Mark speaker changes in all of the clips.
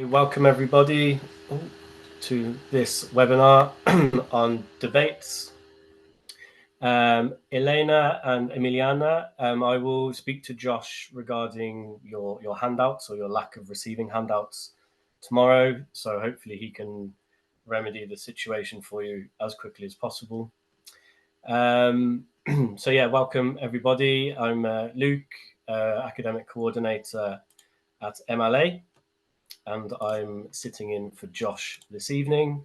Speaker 1: Welcome everybody to this webinar on debates. Elena and Emiliana, I will speak to Josh regarding your handouts or your lack of receiving handouts tomorrow. So hopefully he can remedy the situation for you as quickly as possible. So yeah, welcome everybody. I'm Luke, academic coordinator at MLA. And I'm sitting in for Josh this evening.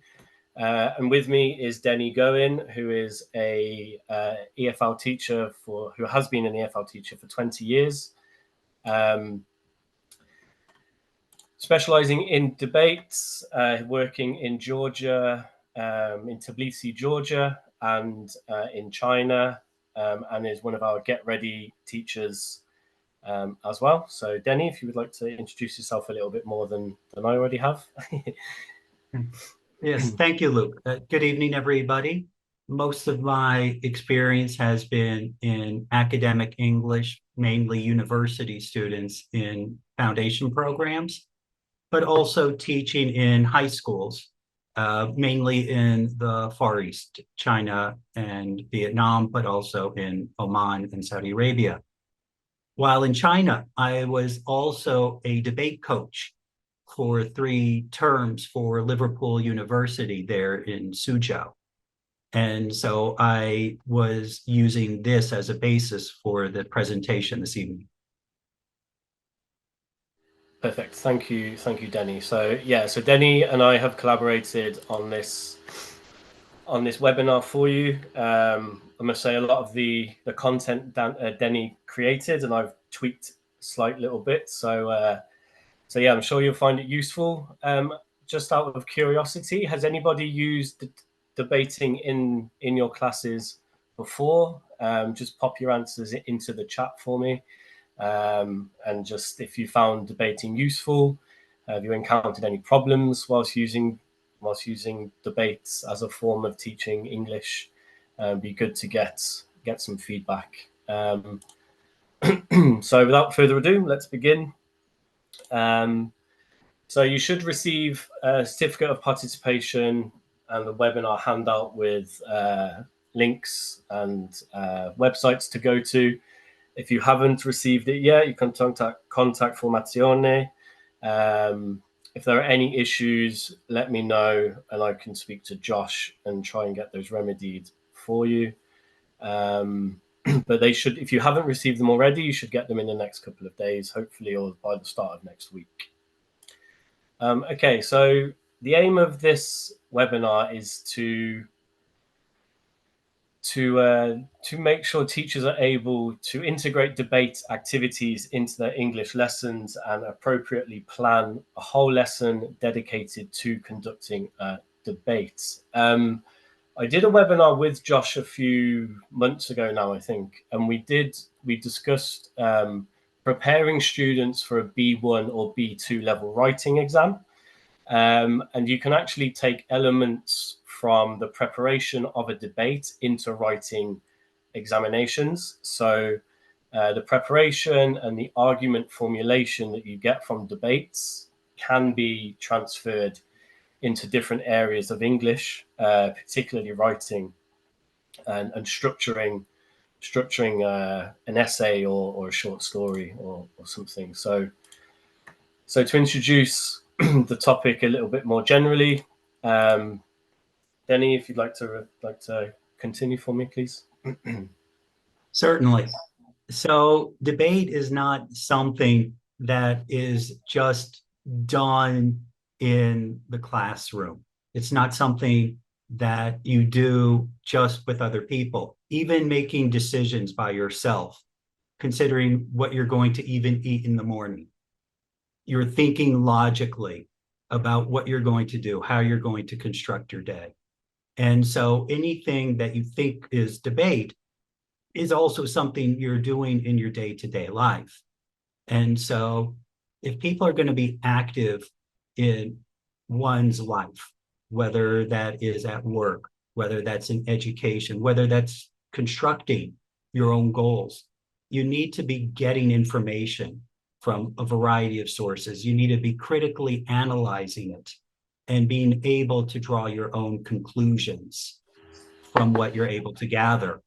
Speaker 1: And with me is Denny Goin, who is a EFL teacher who has been an EFL teacher for 20 years, specializing in debates, working in Georgia, in Tbilisi, Georgia, and in China, and is one of our Get Ready teachers as well. So Denny, if you would like to introduce yourself a little bit more than I already have.
Speaker 2: Yes, thank you, Luke. Good evening, everybody. Most of my experience has been in academic English, mainly university students in foundation programs, but also teaching in high schools, mainly in the Far East, China and Vietnam, but also in Oman and Saudi Arabia. While in China, I was also a debate coach for 3 terms for Liverpool University there in Suzhou. And so I was using this as a basis for the presentation this evening.
Speaker 1: Perfect. Thank you, Denny. So yeah, so Denny and I have collaborated on this webinar for you. I must say a lot of the content Denny created, and I've tweaked slight little bits. So yeah, I'm sure you'll find it useful. Just out of curiosity, has anybody used debating in your classes before? Just pop your answers into the chat for me. And just if you found debating useful, have you encountered any problems whilst using debates as a form of teaching English? Be good to get some feedback. So without further ado, let's begin. So you should receive a certificate of participation and the webinar handout with links and websites to go to. If you haven't received it yet, you can contact Formazione. If there are any issues, let me know and I can speak to Josh and try and get those remedied for you. But they should, if you haven't received them already, you should get them in the next couple of days, hopefully, or by the start of next week. Okay, so the aim of this webinar is to make sure teachers are able to integrate debate activities into their English lessons and appropriately plan a whole lesson dedicated to conducting debates. I did a webinar with Josh a few months ago now, I think, and we discussed preparing students for a B1 or B2 level writing exam. And you can actually take elements from the preparation of a debate into writing examinations. So the preparation and the argument formulation that you get from debates can be transferred into different areas of English, particularly writing and structuring an essay or a short story or something. So to introduce the topic a little bit more generally, Denny, if you'd like to continue for me, please.
Speaker 2: Certainly. So debate is not something that is just done in the classroom. It's not something that you do just with other people. Even making decisions by yourself, considering what you're going to even eat in the morning. You're thinking logically about what you're going to do, how you're going to construct your day. And so anything that you think is debate is also something you're doing in your day-to-day life. And so if people are going to be active in one's life, whether that is at work, whether that's in education, whether that's constructing your own goals, you need to be getting information from a variety of sources. You need to be critically analyzing it and being able to draw your own conclusions from what you're able to gather.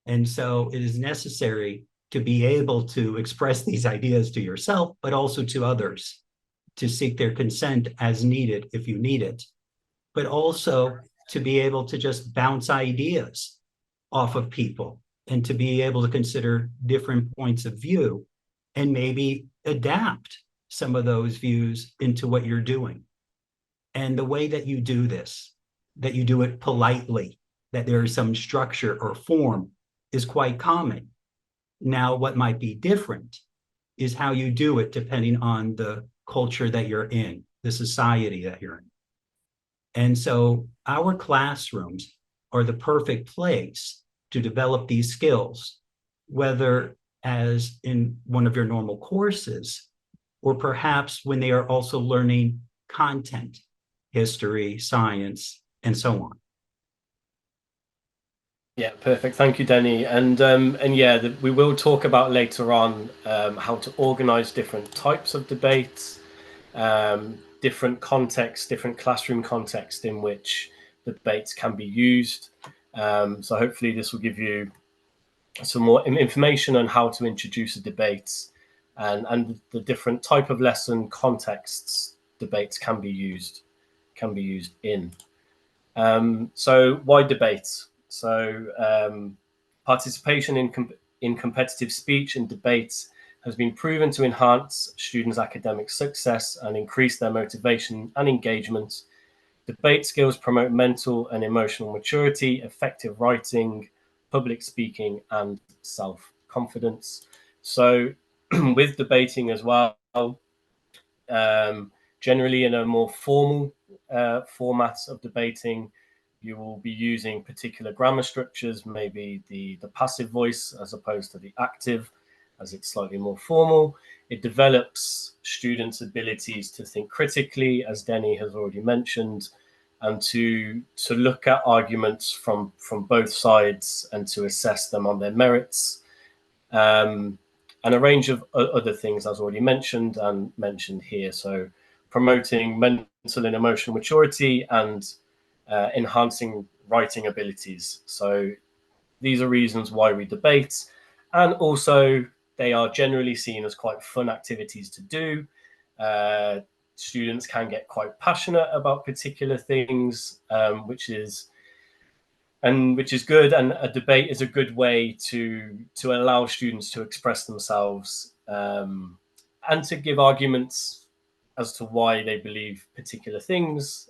Speaker 2: And so it is necessary to be able to express these ideas to yourself, but also to others, to seek their consent as needed if you need it, but also to be able to just bounce ideas off of people and to be able to consider different points of view and maybe adapt some of those views into what you're doing. And the way that you do this, that you do it politely, that there is some structure or form, is quite common. Now, what might be different is how you do it depending on the culture that you're in, the society that you're in. And so our classrooms are the perfect place to develop these skills, whether as in one of your normal courses, or perhaps when they are also learning content, history, science, and so on.
Speaker 1: Yeah, perfect. Thank you, Denny. And yeah, we will talk about later on how to organize different types of debates, different contexts, different classroom contexts in which debates can be used. So hopefully this will give you some more information on how to introduce a debate and the different type of lesson contexts debates can be used in. So why debates? So participation in competitive speech and debates has been proven to enhance students' academic success and increase their motivation and engagement. Debate skills promote mental and emotional maturity, effective writing, public speaking, and self-confidence. So with debating as well, generally in a more formal format of debating, you will be using particular grammar structures, maybe the passive voice as opposed to the active, as it's slightly more formal. It develops students' abilities to think critically, as Denny has already mentioned, and to look at arguments from both sides and to assess them on their merits. And a range of other things, as already mentioned and mentioned here. So promoting mental and emotional maturity and enhancing writing abilities. So these are reasons why we debate. And also, they are generally seen as quite fun activities to do. Students can get quite passionate about particular things, which is good. And a debate is a good way to allow students to express themselves and to give arguments as to why they believe particular things,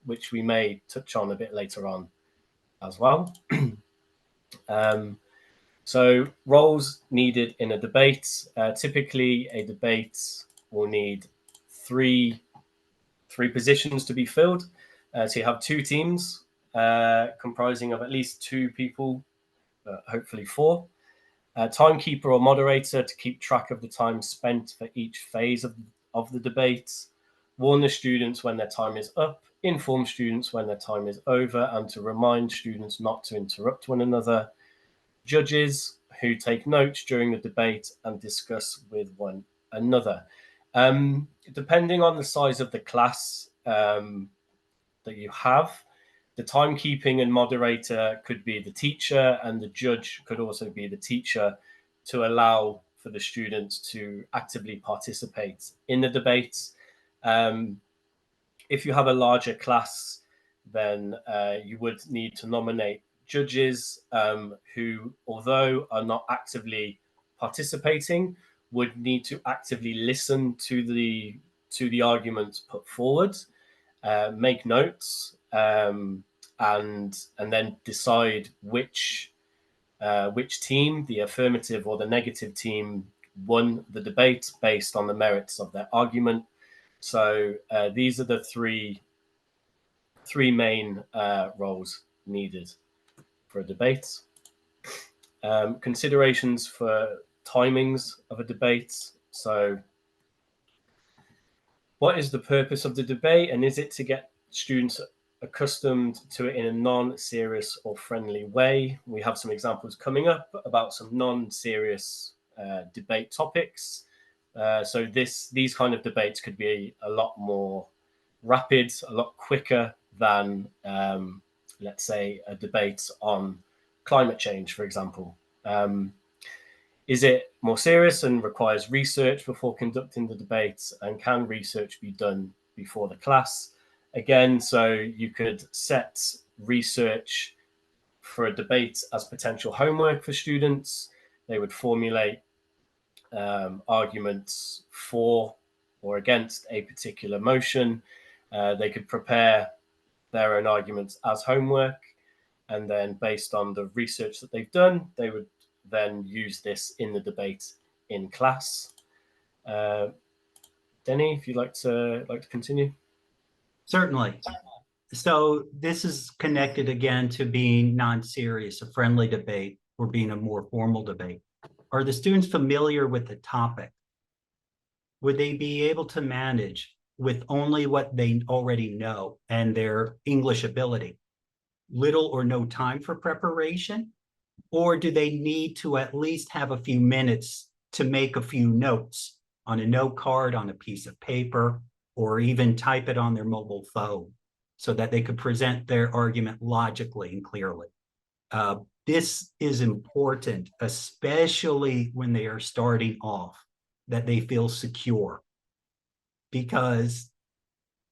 Speaker 1: which we may touch on a bit later on as well. So roles needed in a debate. Typically, a debate will need three positions to be filled. So you have two teams comprising of at least two people, hopefully four. Timekeeper or moderator to keep track of the time spent for each phase of the debate. Warn the students when their time is up. Inform students when their time is over, and to remind students not to interrupt one another. Judges who take notes during the debate and discuss with one another. Depending on the size of the class that you have, the timekeeping and moderator could be the teacher, and the judge could also be the teacher, to allow for the students to actively participate in the debates. If you have a larger class, then you would need to nominate judges who, although are not actively participating, would need to actively listen to the arguments put forward, make notes, and then decide which team, the affirmative or the negative team, won the debate based on the merits of their argument. So these are the three main roles needed for a debate. Considerations for timings of a debate. So what is the purpose of the debate, and is it to get students accustomed to it in a non-serious or friendly way? We have some examples coming up about some non-serious debate topics. So these kind of debates could be a lot more rapid, a lot quicker than, let's say, a debate on climate change, for example. Is it more serious and requires research before conducting the debates? And can research be done before the class? Again, so you could set research for a debate as potential homework for students. They would formulate arguments for or against a particular motion. They could prepare their own arguments as homework. And then based on the research that they've done, they would then use this in the debate in class. Denny, if you'd like to continue.
Speaker 2: Certainly. So this is connected again to being non-serious, a friendly debate, or being a more formal debate. Are the students familiar with the topic? Would they be able to manage with only what they already know and their English ability? Little or no time for preparation? Or do they need to at least have a few minutes to make a few notes on a note card, on a piece of paper, or even type it on their mobile phone so that they could present their argument logically and clearly? This is important, especially when they are starting off, that they feel secure. Because,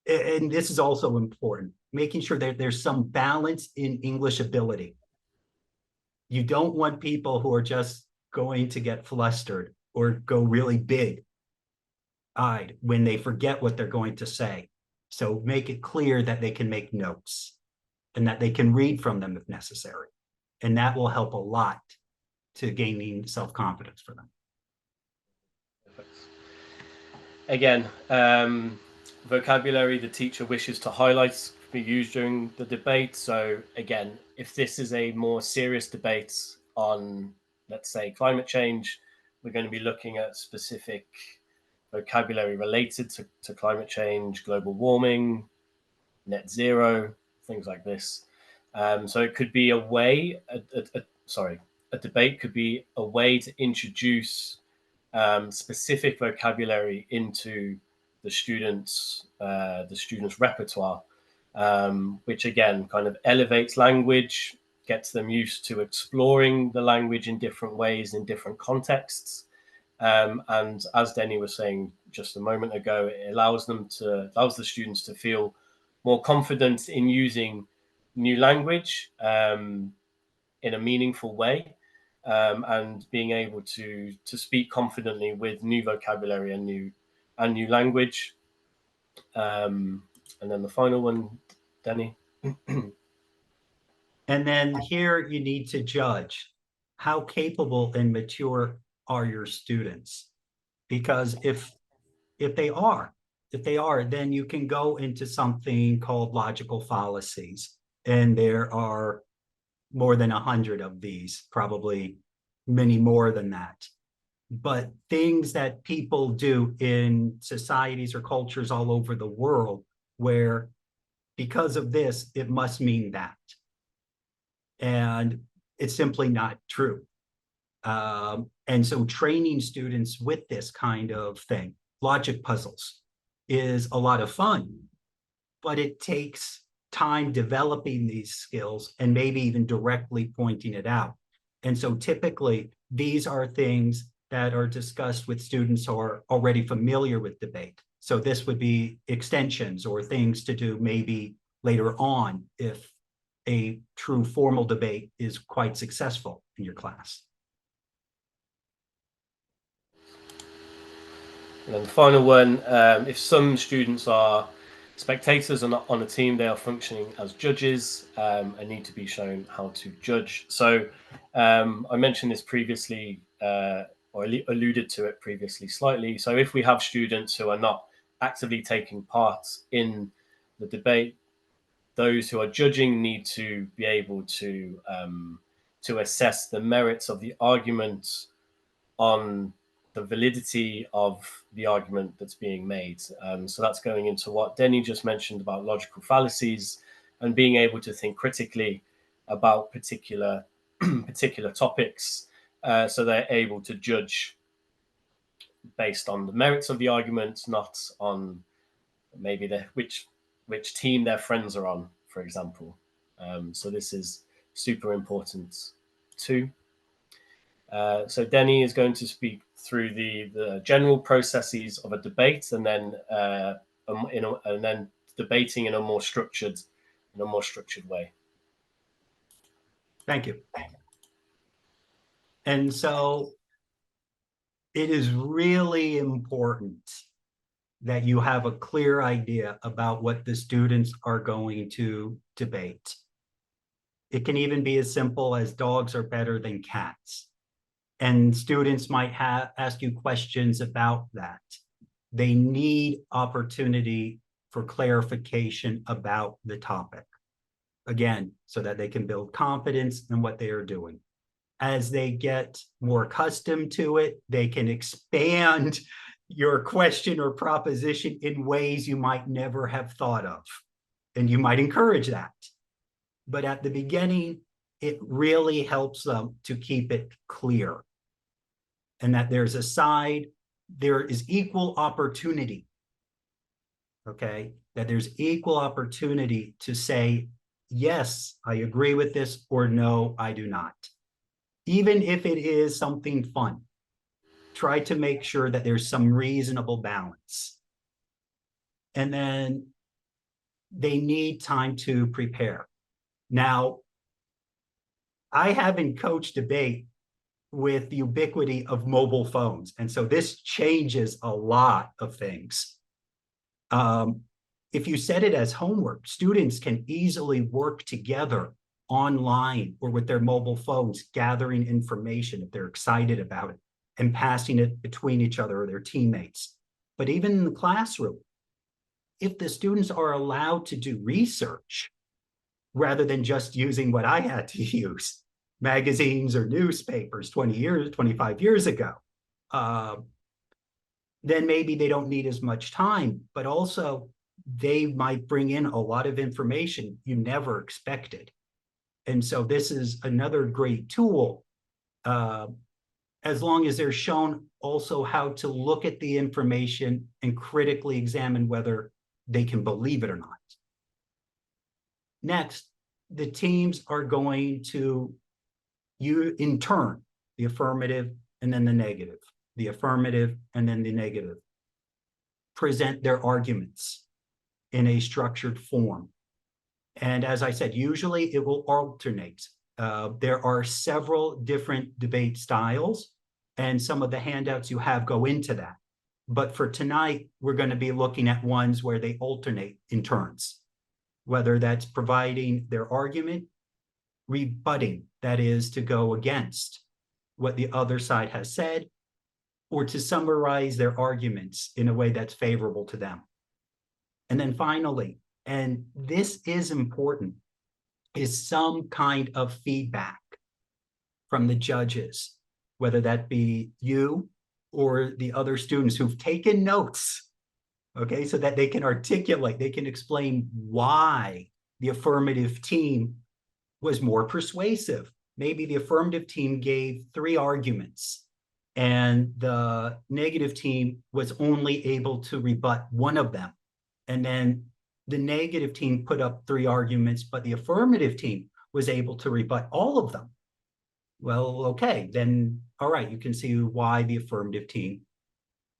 Speaker 2: and this is also important, making sure that there's some balance in English ability. You don't want people who are just going to get flustered or go really big-eyed when they forget what they're going to say. So make it clear that they can make notes and that they can read from them if necessary. And that will help a lot to gaining self-confidence for them.
Speaker 1: Again, vocabulary the teacher wishes to highlight be used during the debate. So again, if this is a more serious debate on, let's say, climate change, we're going to be looking at specific vocabulary related to climate change, global warming, net zero, things like this. So it could be a way, a debate could be a way to introduce specific vocabulary into the students' repertoire, which again kind of elevates language, gets them used to exploring the language in different ways in different contexts. And as Denny was saying just a moment ago, it allows the students to feel more confident in using new language in a meaningful way, and being able to speak confidently with new vocabulary and new language. And then the final one, Denny.
Speaker 2: And then here you need to judge how capable and mature are your students. Because if they are, then you can go into something called logical fallacies. And there are more than 100 of these, probably many more than that. But things that people do in societies or cultures all over the world where because of this, it must mean that. And it's simply not true. And so training students with this kind of thing, logic puzzles, is a lot of fun, but it takes time developing these skills and maybe even directly pointing it out. And so typically these are things that are discussed with students who are already familiar with debate. So this would be extensions or things to do maybe later on if a true formal debate is quite successful in your class.
Speaker 1: And then the final one, if some students are spectators and not on a team, they are functioning as judges and need to be shown how to judge. So I mentioned this previously, or alluded to it previously slightly. So if we have students who are not actively taking part in the debate, those who are judging need to be able to assess the merits of the argument on the validity of the argument that's being made. So that's going into what Denny just mentioned about logical fallacies and being able to think critically about particular topics, so they're able to judge based on the merits of the argument, not on maybe which team their friends are on, for example. So this is super important too. So Denny is going to speak through the general processes of a debate, and then and then debating in a more structured way.
Speaker 2: Thank you. And so it is really important that you have a clear idea about what the students are going to debate. It can even be as simple as dogs are better than cats. And students might ask you questions about that. They need opportunity for clarification about the topic. Again, so that they can build confidence in what they are doing. As they get more accustomed to it, they can expand your question or proposition in ways you might never have thought of. And you might encourage that. But at the beginning, it really helps them to keep it clear. And that there is equal opportunity. Okay, that there's equal opportunity to say, yes, I agree with this, or no, I do not. Even if it is something fun, try to make sure that there's some reasonable balance. And then they need time to prepare. Now, I haven't coached debate with the ubiquity of mobile phones. And so this changes a lot of things. If you set it as homework, students can easily work together online or with their mobile phones, gathering information if they're excited about it and passing it between each other or their teammates. But even in the classroom, if the students are allowed to do research rather than just using what I had to use, magazines or newspapers 25 years ago, then maybe they don't need as much time, but also they might bring in a lot of information you never expected. And so this is another great tool, as long as they're shown also how to look at the information and critically examine whether they can believe it or not. Next, the teams are going to, in turn, the affirmative and then the negative, the affirmative and then the negative, present their arguments in a structured form. And as I said, usually it will alternate. There are several different debate styles, and some of the handouts you have go into that. But for tonight, we're going to be looking at ones where they alternate in turns, whether that's providing their argument, rebutting, that is to go against what the other side has said, or to summarize their arguments in a way that's favorable to them. And then finally, and this is important, is some kind of feedback from the judges, whether that be you or the other students who've taken notes, okay, so that they can articulate, they can explain why the affirmative team was more persuasive. Maybe the affirmative team gave 3 arguments and the negative team was only able to rebut one of them. And then the negative team put up 3 arguments, but the affirmative team was able to rebut all of them. Well, okay, then, all right, you can see why the affirmative team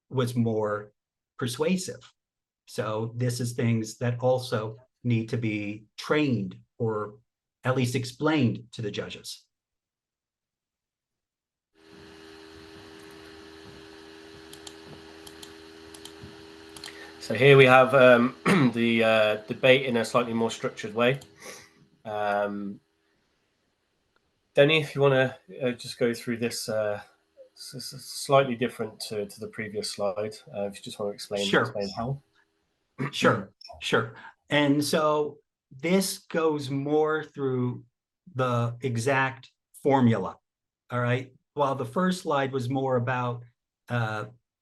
Speaker 2: was more persuasive. So this is things that also need to be trained or at least explained to the judges.
Speaker 1: So here we have the debate in a slightly more structured way. Denny, if you want to just go through this, slightly different to the previous slide. If you just want to explain how.
Speaker 2: Sure. And so this goes more through the exact formula, all right? While the first slide was more about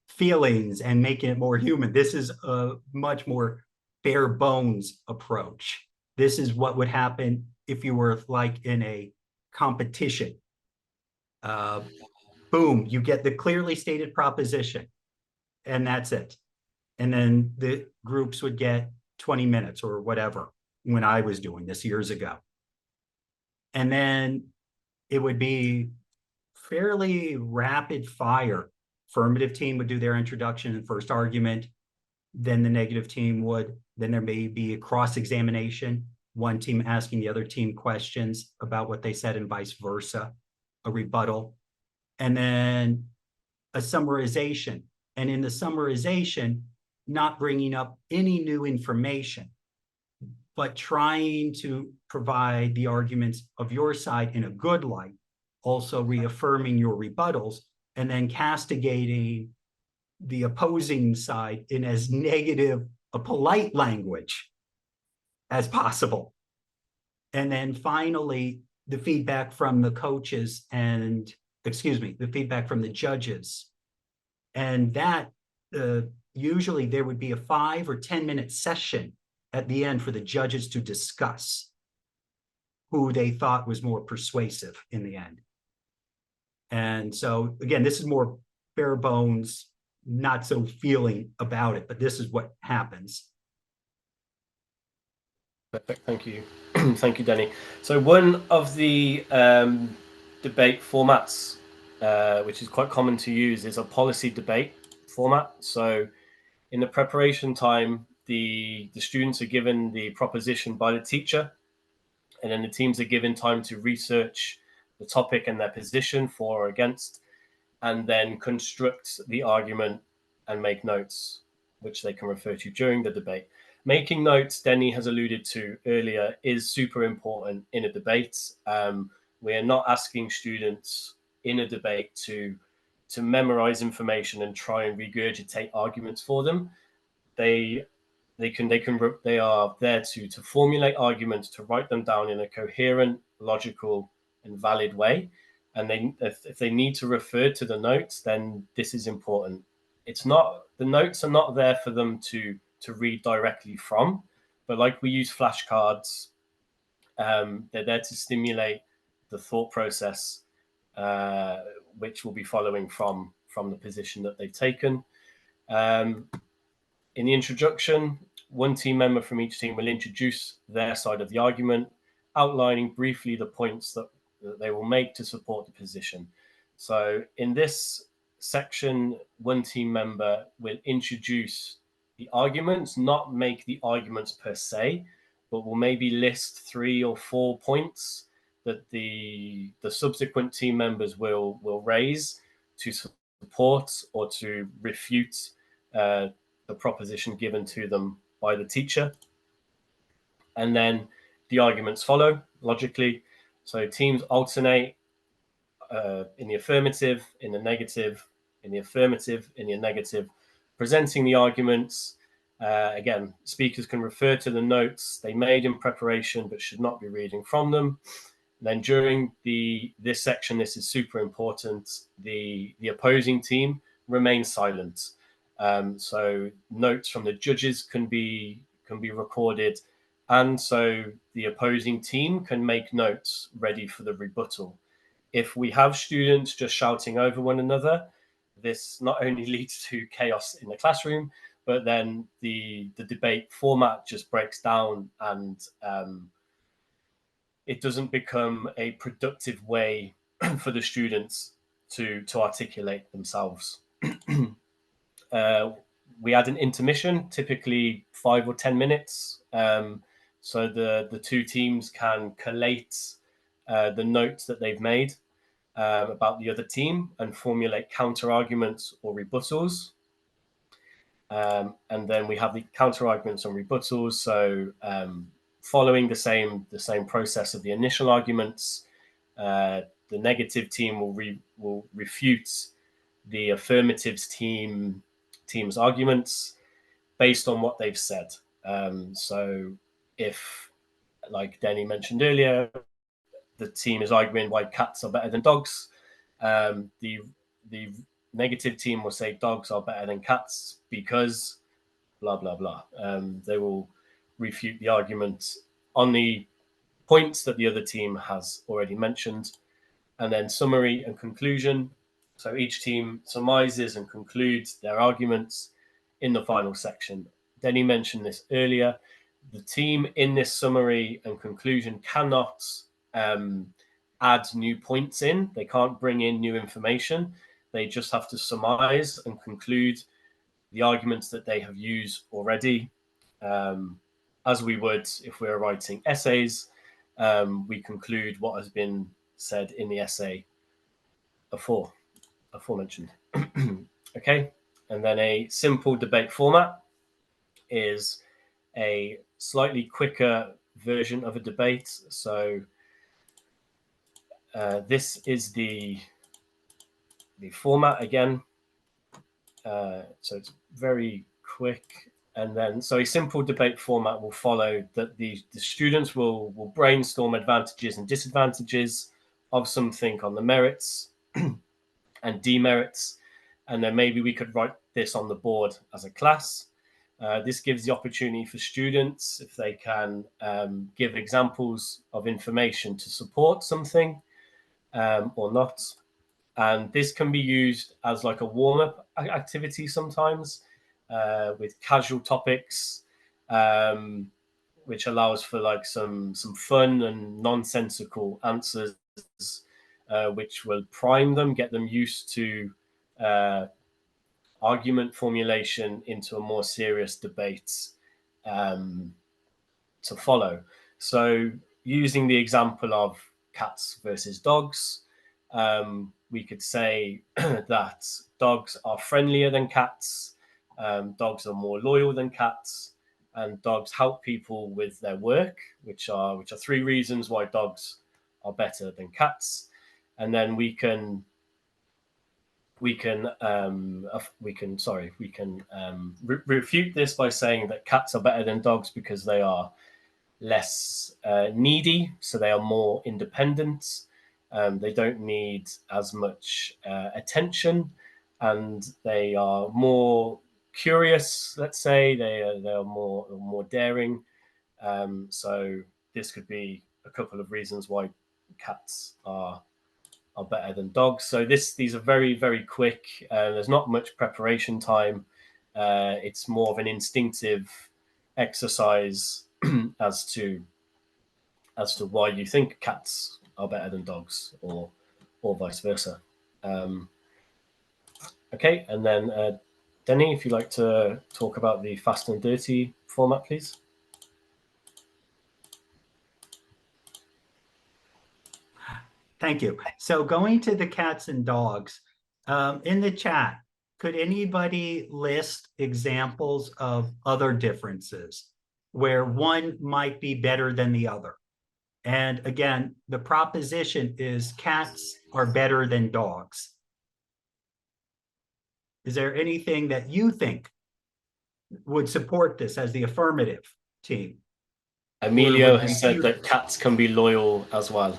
Speaker 2: feelings and making it more human, this is a much more bare bones approach. This is what would happen if you were like in a competition. boom, you get the clearly stated proposition, and that's it. And then the groups would get 20 minutes or whatever when I was doing this years ago. And then it would be fairly rapid fire. Affirmative team would do their introduction and first argument. Then the negative team would, then there may be a cross-examination, one team asking the other team questions about what they said and vice versa, a rebuttal, and then a summarization. And in the summarization, not bringing up any new information, but trying to provide the arguments of your side in a good light, also reaffirming your rebuttals, and then castigating the opposing side in as negative a polite language as possible. And then finally, the feedback from the coaches and, the feedback from the judges. And that usually there would be a 5 or 10-minute session at the end for the judges to discuss who they thought was more persuasive in the end. And so, again, this is more bare bones, not so feeling about it, but this is what happens.
Speaker 1: Perfect. Thank you. Thank you, Danny. So one of the debate formats, which is quite common to use, is a policy debate format. So in the preparation time, the students are given the proposition by the teacher, and then the teams are given time to research the topic and their position for or against, and then construct the argument and make notes, which they can refer to during the debate. Making notes, Denny has alluded to earlier, is super important in a debate. We are not asking students in a debate to memorize information and try and regurgitate arguments for them. They are there to formulate arguments, to write them down in a coherent, logical, and valid way. And if they need to refer to the notes, then this is important. The notes are not there for them to read directly from, but like we use flashcards, they're there to stimulate the thought process, which will be following from the position that they've taken. In the introduction, one team member from each team will introduce their side of the argument, outlining briefly the points that they will make to support the position. So in this section, one team member will introduce the arguments, not make the arguments per se, but will maybe list 3 or 4 points that the subsequent team members will raise to support or to refute the proposition given to them by the teacher. And then the arguments follow logically. So teams alternate in the affirmative, in the negative, in the affirmative, in the negative, presenting the arguments. Again, speakers can refer to the notes they made in preparation, but should not be reading from them. Then during this section, this is super important. The opposing team remains silent. So notes from the judges can be recorded, and so the opposing team can make notes ready for the rebuttal. If we have students just shouting over one another, this not only leads to chaos in the classroom, but then the debate format just breaks down, and it doesn't become a productive way for the students to articulate themselves. We add an intermission, typically 5 or 10 minutes, so the two teams can collate the notes that they've made about the other team and formulate counter arguments or rebuttals. And then we have the counter arguments and rebuttals. So following the same process of the initial arguments, the negative team will refute the affirmatives team's arguments based on what they've said. So if, like Denny mentioned earlier, the team is arguing why cats are better than dogs, the negative team will say dogs are better than cats because blah blah blah. They will refute the argument on the points that the other team has already mentioned. And then summary and conclusion. So each team surmises and concludes their arguments in the final section. Denny mentioned this earlier. The team in this summary and conclusion cannot add new points in. They can't bring in new information. They just have to surmise and conclude the arguments that they have used already, as we would if we were writing essays. We conclude what has been said in the essay aforementioned. Okay, and then a simple debate format is a slightly quicker version of a debate. So this is the format again. So it's very quick. And then, so a simple debate format will follow that the students will brainstorm advantages and disadvantages of something on the merits and demerits. And then maybe we could write this on the board as a class. This gives the opportunity for students, if they can give examples of information to support something or not. And this can be used as like a warm-up activity sometimes with casual topics, which allows for like some fun and nonsensical answers, which will prime them, get them used to argument formulation into a more serious debate to follow. So using the example of cats versus dogs, we could say that dogs are friendlier than cats, dogs are more loyal than cats, and dogs help people with their work, which are three reasons why dogs are better than cats. And then we can refute this by saying that cats are better than dogs because they are less needy, so they are more independent. They don't need as much attention, and they are more curious. Let's say they are more daring. So this could be a couple of reasons why cats are better than dogs. So these are very, very quick. There's not much preparation time. It's more of an instinctive exercise as to why you think cats are better than dogs, or vice versa. Okay, and then Denny, if you'd like to talk about the fast and dirty format, please.
Speaker 2: Thank you. So going to the cats and dogs, in the chat, could anybody list examples of other differences where one might be better than the other? And again, the proposition is cats are better than dogs. Is there anything that you think would support this as the affirmative team?
Speaker 1: Emilio has said that cats can be loyal as well.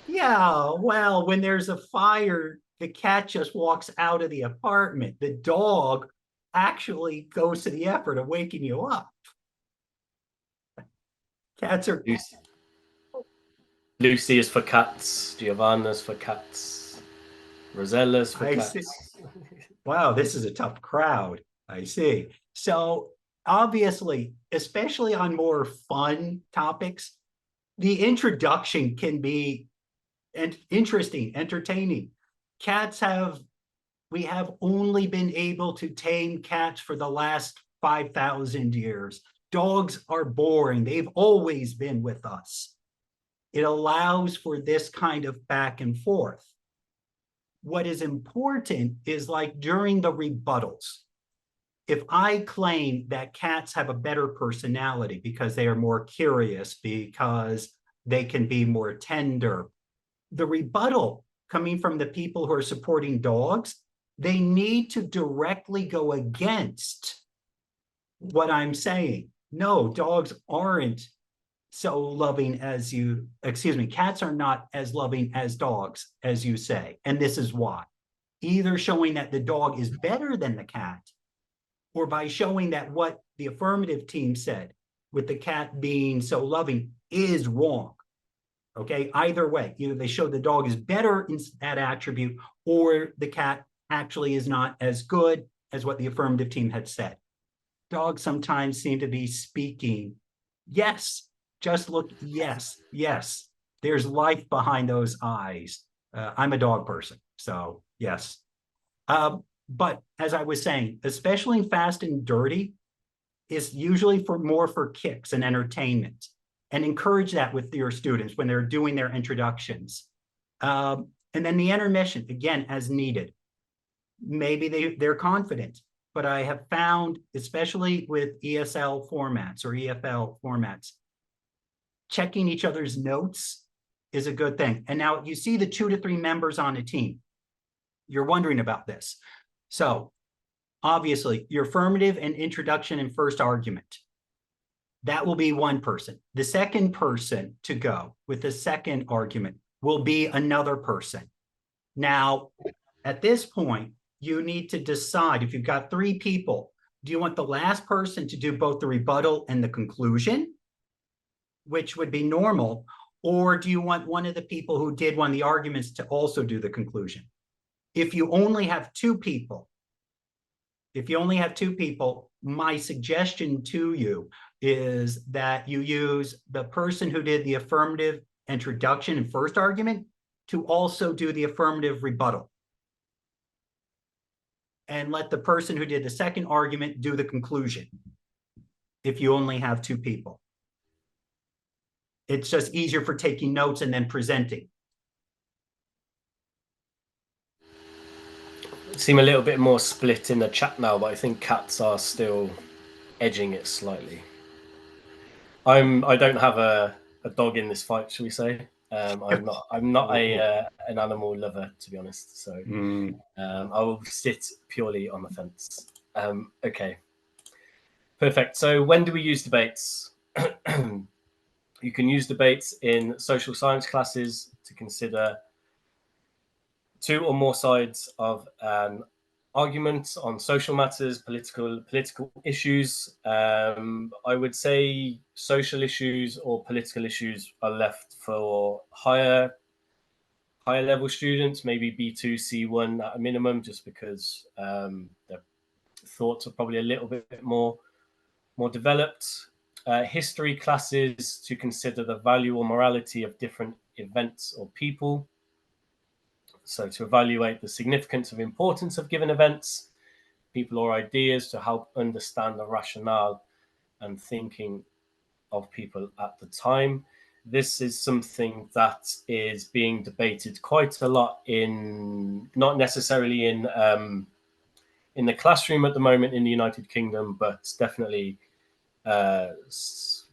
Speaker 2: Yeah, well, when there's a fire, the cat just walks out of the apartment. The dog actually goes to the effort of waking you up. Cats are...
Speaker 1: Lucy is for cats. Giovanna's for cats. Rosella's for cats.
Speaker 2: See. Wow, this is a tough crowd. I see. So obviously, especially on more fun topics, the introduction can be interesting, entertaining. We have only been able to tame cats for the last 5,000 years. Dogs are boring. They've always been with us. It allows for this kind of back and forth. What is important is, like, during the rebuttals, if I claim that cats have a better personality because they are more curious, because they can be more tender, the rebuttal coming from the people who are supporting dogs, they need to directly go against what I'm saying. No, dogs aren't so loving as you, cats are not as loving as dogs, as you say. And this is why. Either showing that the dog is better than the cat, or by showing that what the affirmative team said with the cat being so loving is wrong. Okay, either way, either they show the dog is better in that attribute, or the cat actually is not as good as what the affirmative team had said. Dogs sometimes seem to be speaking, yes, just look, yes, yes. There's life behind those eyes. I'm a dog person, so yes. But as I was saying, especially in Fast and Dirty, is usually for more for kicks and entertainment, and encourage that with your students when they're doing their introductions. And then the intermission, again, as needed. Maybe they're confident, but I have found, especially with ESL formats or EFL formats, checking each other's notes is a good thing. And now you see the 2 to 3 members on a team. You're wondering about this. So obviously, your affirmative and introduction and first argument. That will be one person. The second person to go with the second argument will be another person. Now, at this point, you need to decide if you've got 3 people, do you want the last person to do both the rebuttal and the conclusion, which would be normal, or do you want one of the people who did one of the arguments to also do the conclusion? If you only have 2 people, my suggestion to you is that you use the person who did the affirmative introduction and first argument to also do the affirmative rebuttal. And let the person who did the second argument do the conclusion if you only have 2 people. It's just easier for taking notes and then presenting.
Speaker 1: Seem a little bit more split in the chat now, but I think cats are still edging it slightly. I don't have a dog in this fight, shall we say? I'm not an animal lover, to be honest. So I will sit purely on the fence. Okay, perfect. So when do we use debates? You can use debates in social science classes to consider 2 or more sides of an argument on social matters, political issues. I would say social issues or political issues are left for higher level students, maybe B2, C1 at a minimum, just because their thoughts are probably a little bit more developed. History classes to consider the value or morality of different events or people. So to evaluate the significance of importance of given events, people, or ideas, to help understand the rationale and thinking of people at the time. This is something that is being debated quite a lot in, not necessarily in the classroom at the moment in the United Kingdom, but definitely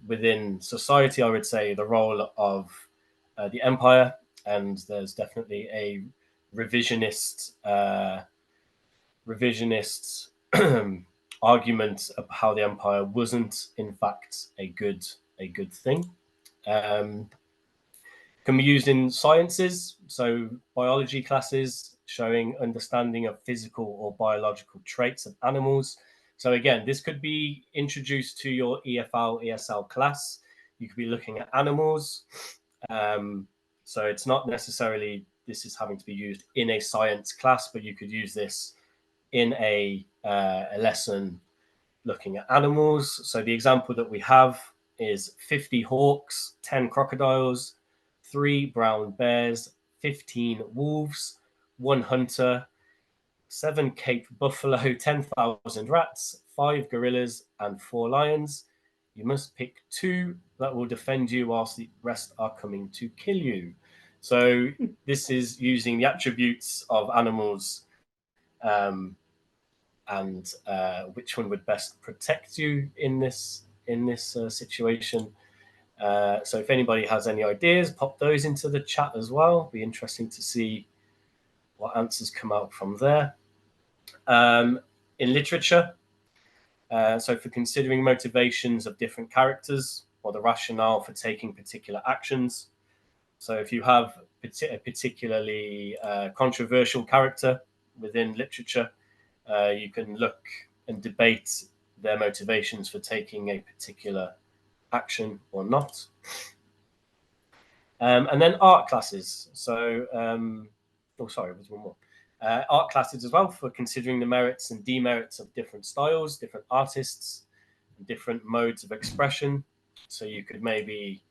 Speaker 1: within society. I would say the role of the empire, and there's definitely a revisionist argument of how the empire wasn't in fact a good thing. Can be used in sciences, so biology classes showing understanding of physical or biological traits of animals. So again, this could be introduced to your EFL, ESL class. You could be looking at animals. So it's not necessarily this is having to be used in a science class, but you could use this in a lesson looking at animals. So the example that we have is 50 hawks, 10 crocodiles, 3 brown bears, 15 wolves, 1 hunter, 7 Cape buffalo, 10,000 rats, 5 gorillas, and 4 lions. You must pick 2 that will defend you whilst the rest are coming to kill you. So this is using the attributes of animals and which one would best protect you in this situation. So if anybody has any ideas, pop those into the chat as well. Be interesting to see what answers come out from there. In literature, so for considering motivations of different characters or the rationale for taking particular actions. So if you have a particularly controversial character within literature, you can look and debate their motivations for taking a particular action or not. And then art classes. So, oh, sorry, there's one more. Art classes as well for considering the merits and demerits of different styles, different artists, different modes of expression. So you could maybe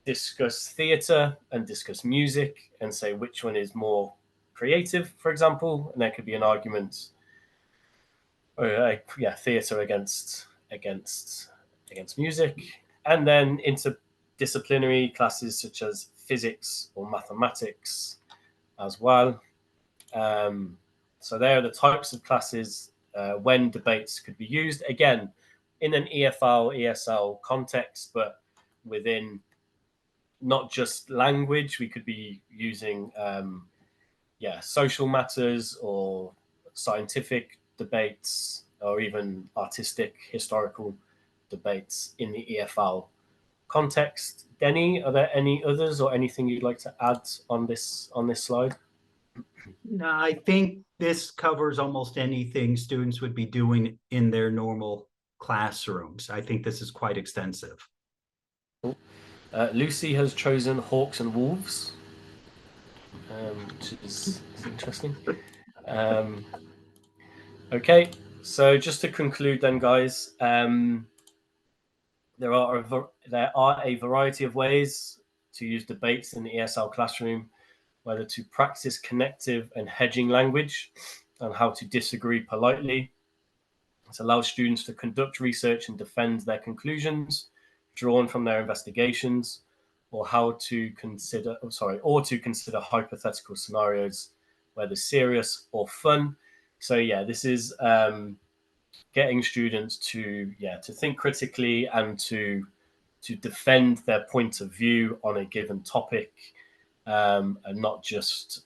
Speaker 1: discuss theatre and discuss music and say which one is more creative, for example. And there could be an argument, yeah, theatre against music, and then interdisciplinary classes such as physics or mathematics as well. Um, so there are the types of classes when debates could be used. Again, in an EFL, ESL context, but within not just language, we could be using social matters or scientific debates or even artistic, historical debates in the EFL context. Denny, are there any others or anything you'd like to add on this slide?
Speaker 2: No, I think this covers almost anything students would be doing in their normal classrooms. I think this is quite extensive.
Speaker 1: Lucy has chosen Hawks and Wolves, which is interesting. Okay, so just to conclude then, guys, there are a variety of ways to use debates in the ESL classroom, whether to practice connective and hedging language and how to disagree politely. It allows students to conduct research and defend their conclusions drawn from their investigations, or to consider hypothetical scenarios, whether serious or fun. So yeah, this is getting students to think critically and to defend their point of view on a given topic, and not just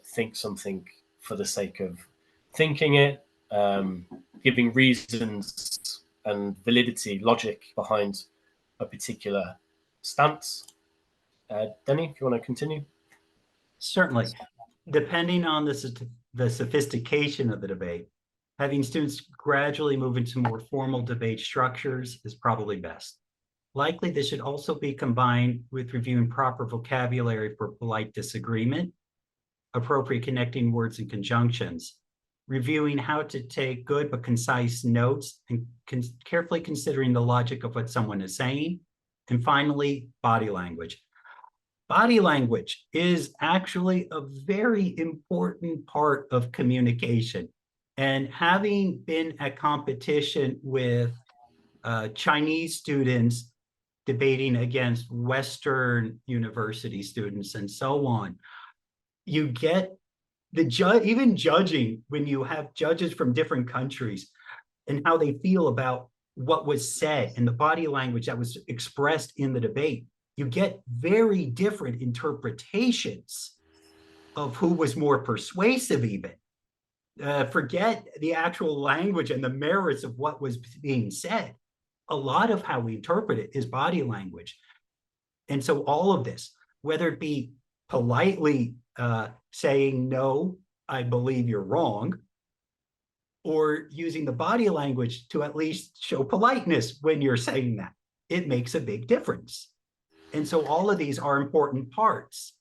Speaker 1: think something for the sake of thinking it, giving reasons and validity, logic behind a particular stance. Denny, if you want to continue.
Speaker 2: Certainly. Depending on the sophistication of the debate, having students gradually move into more formal debate structures is probably best. Likely, this should also be combined with reviewing proper vocabulary for polite disagreement, appropriate connecting words and conjunctions, reviewing how to take good but concise notes, and carefully considering the logic of what someone is saying, and finally, body language. Body language is actually a very important part of communication. And having been at competition with Chinese students debating against Western university students and so on, you get even judging when you have judges from different countries and how they feel about what was said and the body language that was expressed in the debate, you get very different interpretations of who was more persuasive even. Forget the actual language and the merits of what was being said. A lot of how we interpret it is body language. And so all of this, whether it be politely saying, no, I believe you're wrong, or using the body language to at least show politeness when you're saying that, it makes a big difference. And so all of these are important parts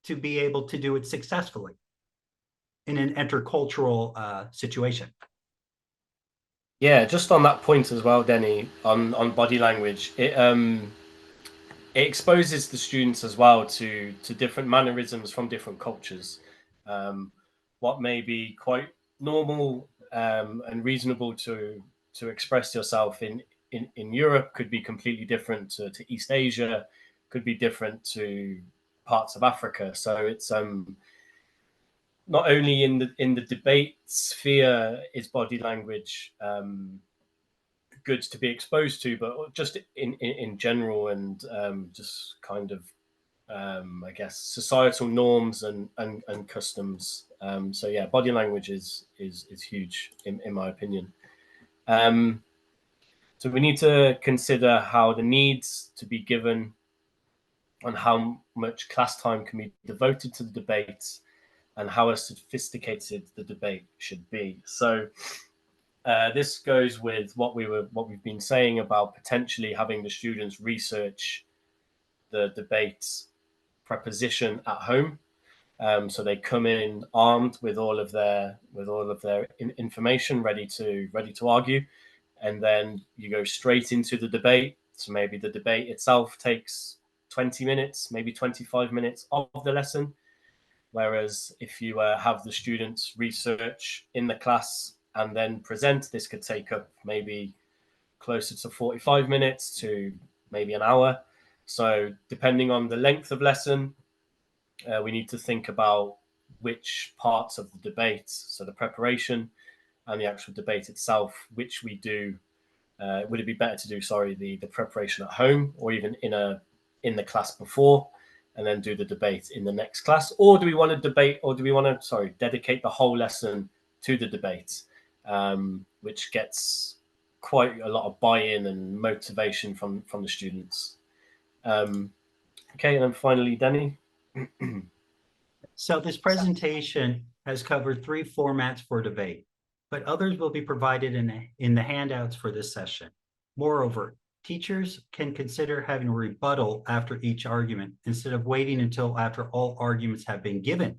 Speaker 2: to be able to do it successfully in an intercultural situation.
Speaker 1: Yeah, just on that point as well, Denny, on body language, it exposes the students as well to different mannerisms from different cultures. What may be quite normal and reasonable to express yourself in Europe could be completely different to East Asia, could be different to parts of Africa. So it's not only in the debate sphere is body language good to be exposed to, but just in general, and just kind of I guess societal norms and customs. So yeah, body language is huge in my opinion. So we need to consider how the needs to be given and how much class time can be devoted to the debates and how sophisticated the debate should be. So this goes with what we've been saying about potentially having the students research the debates preposition at home. So they come in armed with all of their information, ready to argue, and then you go straight into the debate. So maybe the debate itself takes 20 minutes, maybe 25 minutes of the lesson. Whereas if you have the students research in the class and then present, this could take up maybe closer to 45 minutes to maybe an hour. So depending on the length of lesson, we need to think about which parts of the debate, so the preparation and the actual debate itself, which we do. Would it be better to do, the preparation at home, or even in the class before, and then do the debate in the next class? Or do we want to debate, or do we want to, dedicate the whole lesson to the debate, which gets quite a lot of buy-in and motivation from the students. Okay, and then finally, Denny.
Speaker 2: So this presentation has covered 3 formats for debate, but others will be provided in the handouts for this session. Moreover, teachers can consider having a rebuttal after each argument instead of waiting until after all arguments have been given,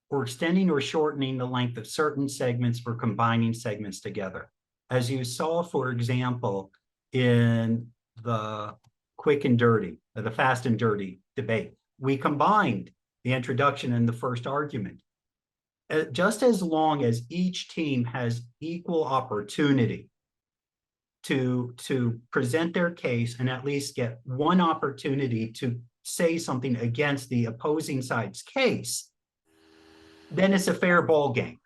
Speaker 2: or extending or shortening the length of certain segments or combining segments together. As you saw, for example, in the quick and dirty, the fast and dirty debate, we combined the introduction and the first argument. Just as long as each team has equal opportunity to present their case and at least get one opportunity to say something against the opposing side's case, then it's a fair ball game.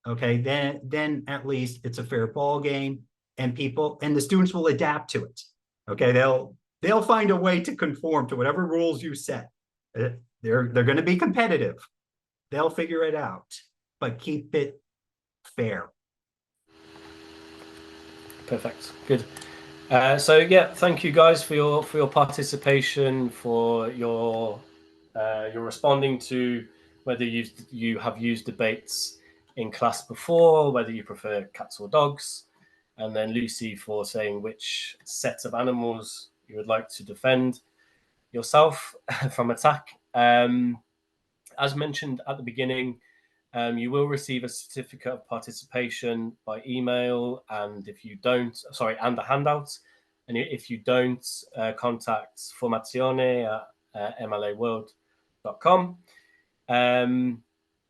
Speaker 2: Okay, then at least it's a fair ball game, and the students will adapt to it. Okay, they'll find a way to conform to whatever rules you set. They're going to be competitive. They'll figure it out, but keep it fair.
Speaker 1: Perfect. Good. So yeah, thank you guys for your participation, for your responding to whether you have used debates in class before, whether you prefer cats or dogs, and then Lucy for saying which set of animals you would like to defend yourself from attack. As mentioned at the beginning, you will receive a certificate of participation by email, and if you don't, and a handout. And if you don't, contact formazione at mlaworld.com.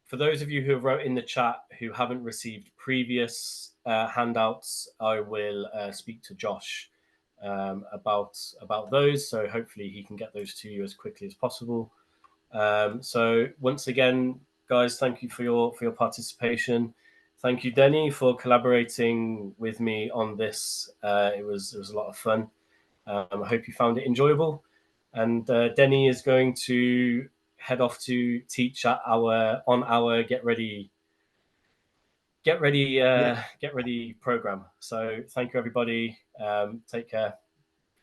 Speaker 1: For those of you who have wrote in the chat who haven't received previous handouts, I will speak to Josh about those. So hopefully he can get those to you as quickly as possible. So once again, guys, thank you for your participation. Thank you, Denny, for collaborating with me on this. It was a lot of fun. I hope you found it enjoyable. And Denny is going to head off to teach at our get ready program. So thank you, everybody. Take care,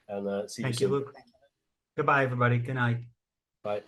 Speaker 1: and see you soon.
Speaker 2: Thank you, Luke. Goodbye, everybody. Good night.
Speaker 1: Bye.